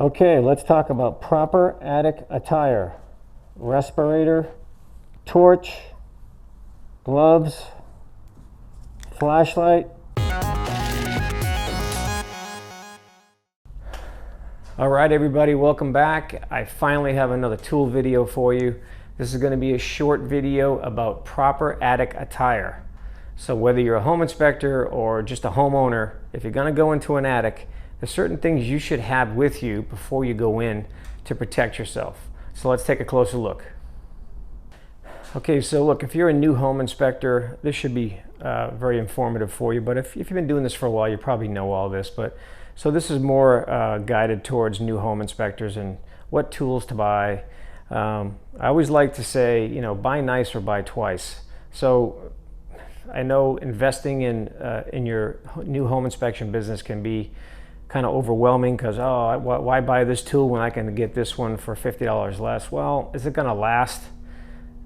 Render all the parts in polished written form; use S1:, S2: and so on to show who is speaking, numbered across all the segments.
S1: Okay, let's talk about proper attic attire. Respirator, torch, gloves, flashlight. All right, everybody, welcome back. I finally have another tool video for you. This is going to be a short video about proper attic attire. So whether you're a home inspector or just a homeowner, if you're going to go into an attic, there's certain things you should have with you before you go in to protect yourself. So let's take a closer look. Okay, so look, if you're a new home inspector, this should be very informative for you. But if you've been doing this for a while, you probably know all this. So this is more guided towards new home inspectors and what tools to buy. I always like to say, buy nice or buy twice. So I know investing in your new home inspection business can be kind of overwhelming because, why buy this tool when I can get this one for $50 less? Well, is it going to last?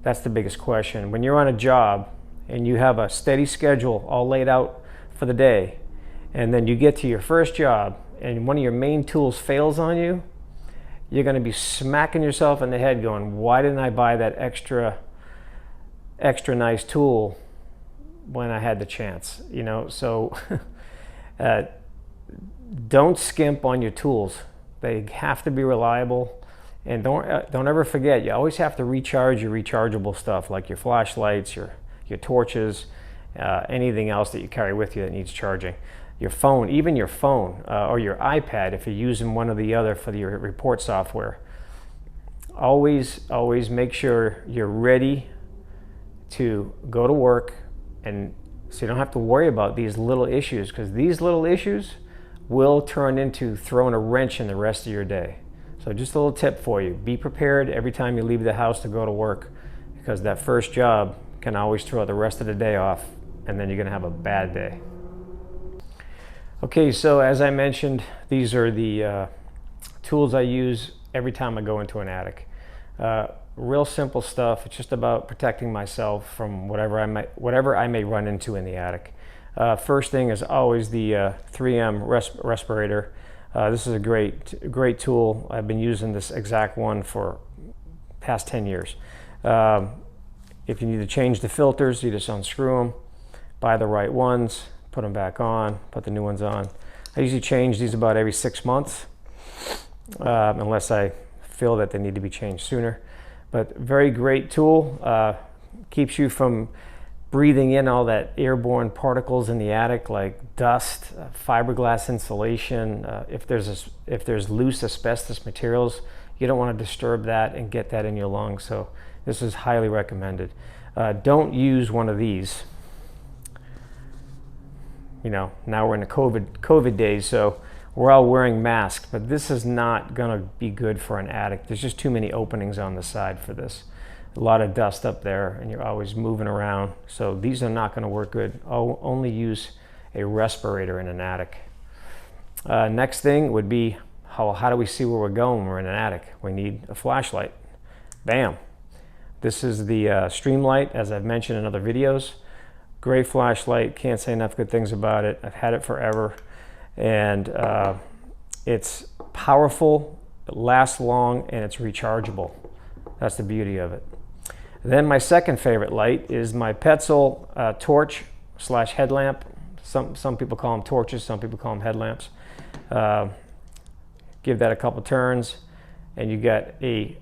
S1: That's the biggest question. When you're on a job and you have a steady schedule all laid out for the day, and then you get to your first job and one of your main tools fails on you, you're going to be smacking yourself in the head going, why didn't I buy that extra nice tool when I had the chance? So don't skimp on your tools. They have to be reliable, and don't ever forget, you always have to recharge your rechargeable stuff like your flashlights, your torches, anything else that you carry with you that needs charging. Your phone, even your phone or your iPad, if you're using one or the other for your report software. Always make sure you're ready to go to work, and so you don't have to worry about these little issues, because these little issues will turn into throwing a wrench in the rest of your day. So just a little tip for you: be prepared every time you leave the house to go to work, because that first job can always throw the rest of the day off, and then you're going to have a bad day. Okay, so as I mentioned, these are the tools I use every time I go into an attic. Real simple stuff. It's just about protecting myself from whatever I may run into in the attic. First thing is always the 3M respirator. This is a great tool. I've been using this exact one for past 10 years. If you need to change the filters, you just unscrew them, buy the right ones, put them back on, put the new ones on. I usually change these about every 6 months, unless I feel that they need to be changed sooner. But very great tool. Keeps you from breathing in all that airborne particles in the attic, like dust, fiberglass insulation. If there's loose asbestos materials, you don't want to disturb that and get that in your lungs. So this is highly recommended. Don't use one of these. Now we're in the COVID days, so we're all wearing masks, but this is not going to be good for an attic. There's just too many openings on the side for this. A lot of dust up there, and you're always moving around. So these are not going to work good. I'll only use a respirator in an attic. Next thing would be, how do we see where we're going when we're in an attic? We need a flashlight. Bam. This is the Streamlight, as I've mentioned in other videos. Great flashlight, can't say enough good things about it. I've had it forever, and it's powerful, it lasts long, and it's rechargeable. That's the beauty of it. Then my second favorite light is my Petzl torch / headlamp. Some people call them torches, some people call them headlamps. Give that a couple turns, and you got a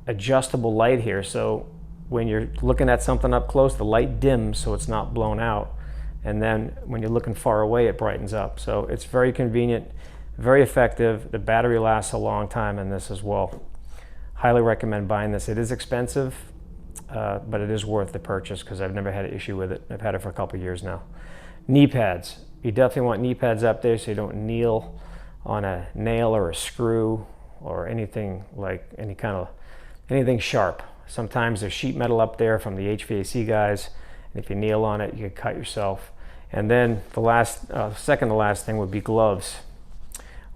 S1: adjustable light here. So when you're looking at something up close, the light dims so it's not blown out. And then when you're looking far away, it brightens up. So it's very convenient, very effective. The battery lasts a long time in this as well. Highly recommend buying this. It is expensive, but it is worth the purchase because I've never had an issue with it. I've had it for a couple years now. Knee pads. You definitely want knee pads up there so you don't kneel on a nail or a screw or anything anything sharp. Sometimes there's sheet metal up there from the HVAC guys, and if you kneel on it, you can cut yourself. And then the second to last thing would be gloves.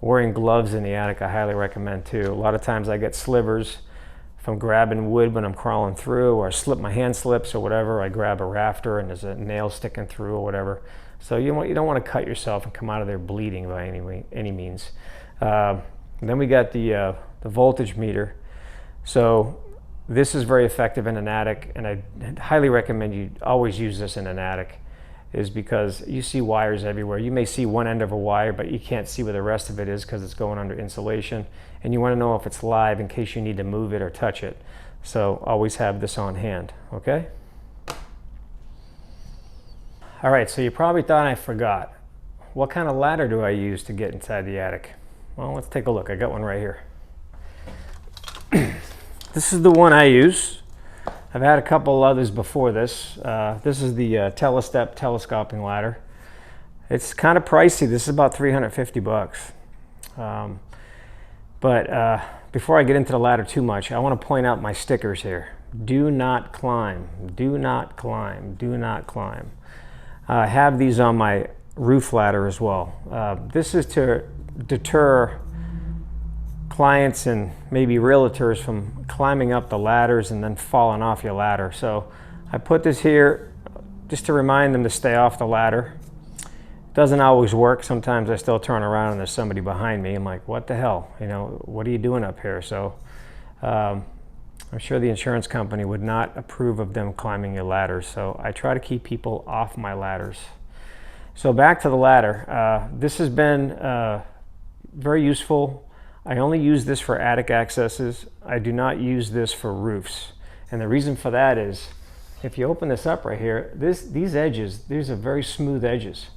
S1: Wearing gloves in the attic, I highly recommend too. A lot of times I get slivers from grabbing wood when I'm crawling through, or my hand slips or whatever. I grab a rafter and there's a nail sticking through or whatever. So you don't want to cut yourself and come out of there bleeding by any means. And then we got the voltage meter. So this is very effective in an attic, and I highly recommend you always use this in an attic, is because you see wires everywhere. You may see one end of a wire, but you can't see where the rest of it is because it's going under insulation, and you want to know if it's live in case you need to move it or touch it. So always have this on hand, okay? All right, so you probably thought I forgot. What kind of ladder do I use to get inside the attic? Well, let's take a look. I got one right here. This is the one I use. I've had a couple others before this. This is the Telestep telescoping ladder. It's kind of pricey. This is about 350 bucks. But before I get into the ladder too much, I want to point out my stickers here. Do not climb, do not climb, do not climb. I have these on my roof ladder as well. This is to deter clients and maybe realtors from climbing up the ladders and then falling off your ladder. So I put this here just to remind them to stay off the ladder. It doesn't always work. Sometimes I still turn around and there's somebody behind me. I'm like, what the hell? You know, what are you doing up here? So I'm sure the insurance company would not approve of them climbing your ladders. So I try to keep people off my ladders. So back to the ladder. This has been very useful. I only use this for attic accesses. I do not use this for roofs. And the reason for that is, if you open this up right here, these edges, these are very smooth edges.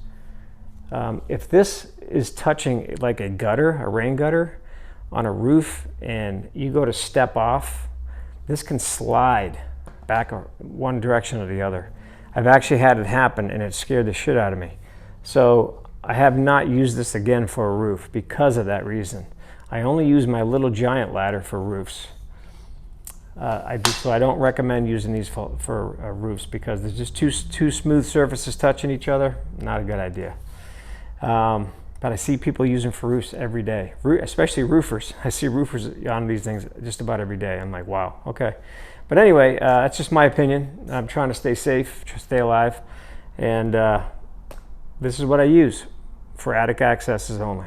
S1: If this is touching like a gutter, a rain gutter, on a roof, and you go to step off, this can slide back one direction or the other. I've actually had it happen, and it scared the shit out of me. So I have not used this again for a roof because of that reason. I only use my little giant ladder for roofs. So I don't recommend using these for roofs because there's just two smooth surfaces touching each other. Not a good idea. But I see people using for roofs every day, especially roofers. I see roofers on these things just about every day. I'm like, wow, okay. But anyway, that's just my opinion. I'm trying to stay safe, to stay alive. And this is what I use for attic accesses only.